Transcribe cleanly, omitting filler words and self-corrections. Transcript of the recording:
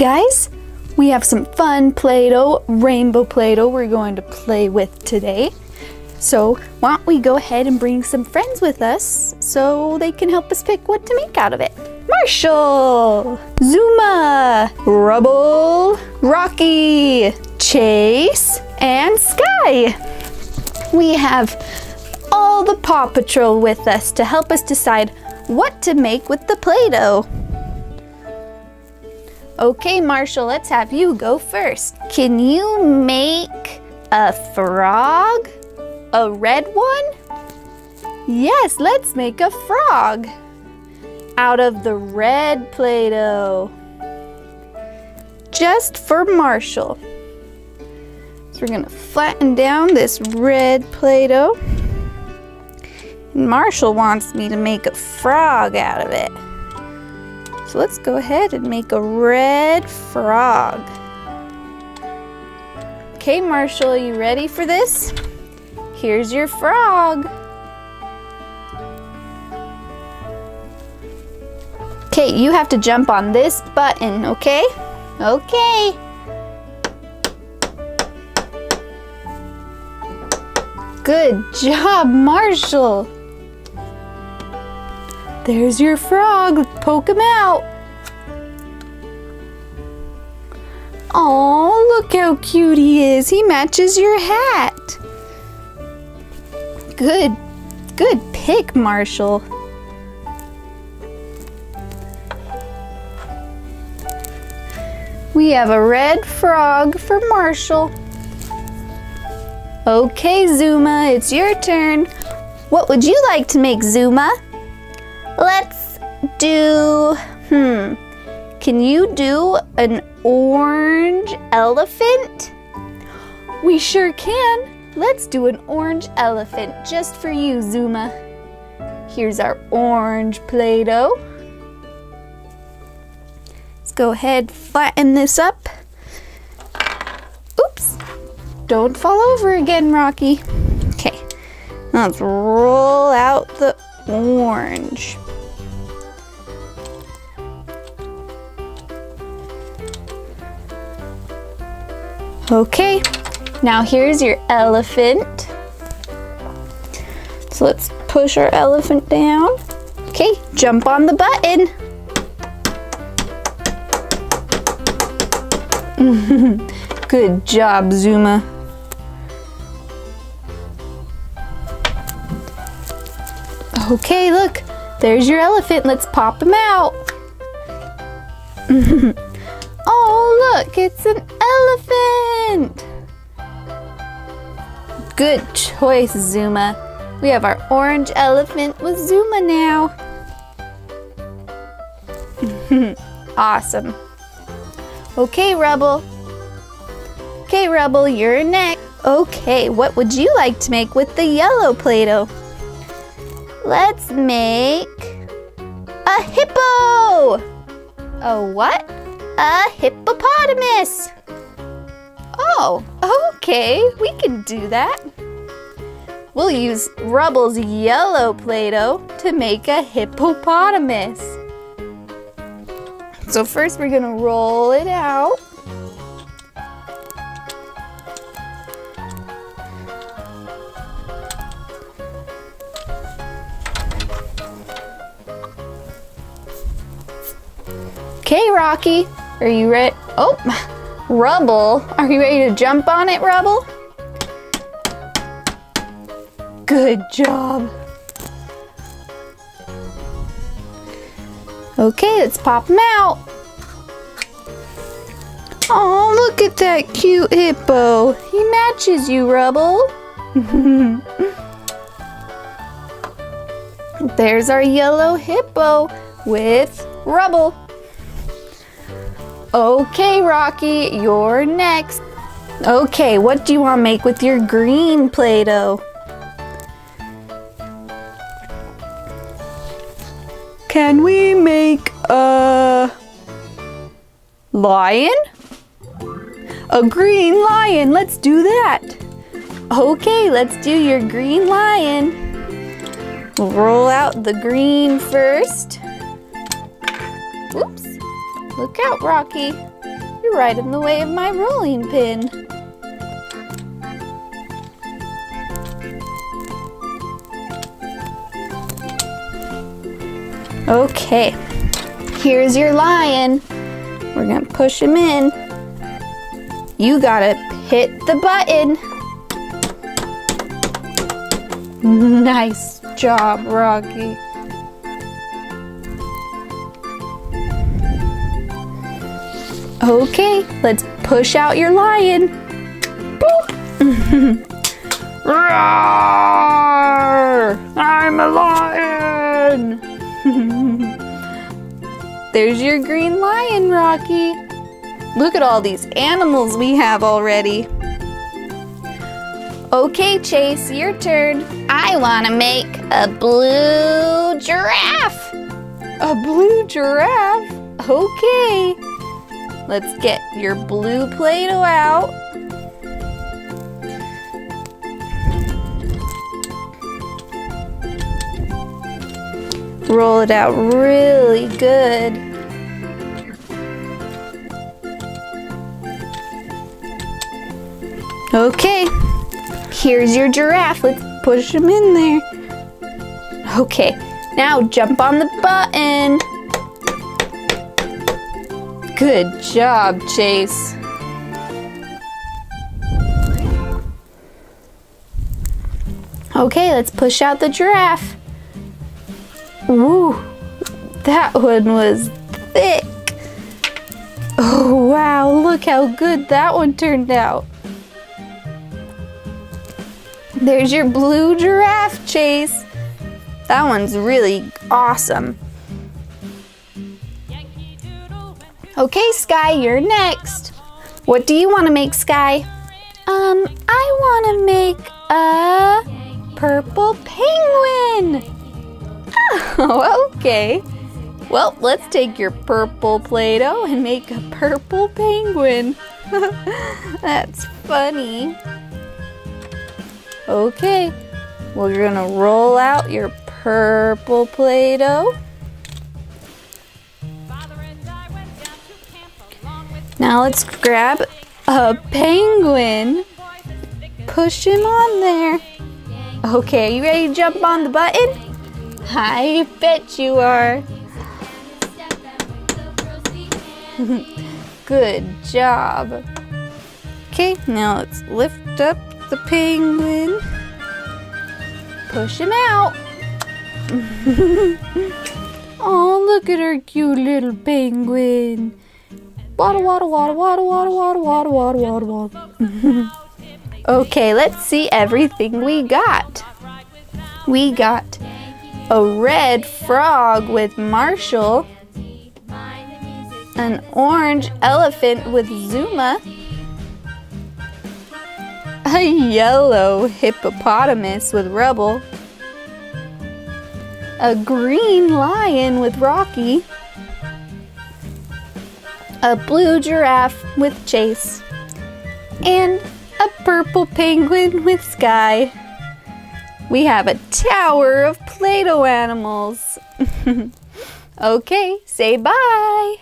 guys, we have some fun Play-Doh, rainbow Play-Doh we're going to play with today. So why don't we go ahead and bring some friends with us so they can help us pick what to make out of it. Marshall, Zuma, Rubble, Rocky, Chase, and Skye. We have all the Paw Patrol with us to help us decide what to make with the Play-Doh. Okay, Marshall, let's have you go first. Can you make a frog? A red one? Yes, let's make a frog out of the red Play-Doh. Just for Marshall. So we're gonna flatten down this red Play-Doh. Marshall wants me to make a frog out of it. So let's go ahead and make a red frog. Okay, Marshall, you ready for this? Here's your frog. Okay, you have to jump on this button, okay? Okay. Good job, Marshall. There's your frog. Poke him out. Oh, look how cute he is. He matches your hat. Good pick, Marshall. We have a red frog for Marshall. Okay, Zuma, it's your turn. What would you like to make, Zuma? Let's do, can you do an orange elephant? We sure can. Let's do an orange elephant just for you, Zuma. Here's our orange Play-Doh. Let's go ahead, flatten this up. Oops, don't fall over again, Rocky. Okay, let's roll out the orange. Okay, now here's your elephant. So let's push our elephant down. Okay, jump on the button. Good job, Zuma. Okay, look, there's your elephant. Let's pop him out. Oh, look, it's an elephant. Good choice, Zuma. We have our orange elephant with Zuma now. Awesome. Okay, Rubble. Okay, Rubble, you're next. Okay, what would you like to make with the yellow Play-Doh? Let's make a hippo. A what? A hippopotamus. Oh, okay, we can do that. We'll use Rubble's yellow Play-Doh to make a hippopotamus. So first we're gonna roll it out. Okay, Rocky, are you ready? Oh, Rubble, are you ready to jump on it, Rubble? Good job. Okay, let's pop him out. Oh, look at that cute hippo. He matches you, Rubble. There's our yellow hippo with Rubble. Okay, Rocky, you're next. Okay, what do you want to make with your green Play-Doh? Can we make a lion? A green lion, let's do that. Okay, let's do your green lion. Roll out the green first. Oops. Look out, Rocky. you're right in the way of my rolling pin. Okay, here's your lion. We're gonna push him in. You gotta hit the button. Nice job, Rocky. Okay, let's push out your lion. Boop. Roar! I'm a lion! There's your green lion, Rocky. Look at all these animals we have already. Okay, Chase, your turn. I want to make a blue giraffe. A blue giraffe? Okay. Let's get your blue Play-Doh out. Roll it out really good. Okay, here's your giraffe. Let's push him in there. Okay, now jump on the button. Good job, Chase. Okay, let's push out the giraffe. Ooh, that one was thick. Oh, wow, look how good that one turned out. There's your blue giraffe, Chase. That one's really awesome. Okay, Skye, you're next. What do you want to make, Skye? I want to make a purple penguin. Oh, okay. Well, let's take your purple Play-Doh and make a purple penguin. That's funny. Okay, we're gonna roll out your purple Play-Doh. Now let's grab a penguin. Push him on there. Okay, are you ready to jump on the button? I bet you are. Good job. Okay, now let's lift up the penguin. Push him out. Oh, look at our cute little penguin. Water, water, water, water, water, water, water, water, water, water. Okay, let's see everything we got. We got a red frog with Marshal, an orange elephant with Zuma, a yellow hippopotamus with Rubble, a green lion with Rocky, a blue giraffe with Chase, and a purple penguin with Skye. We have a tower of Play-Doh animals. Okay, say bye.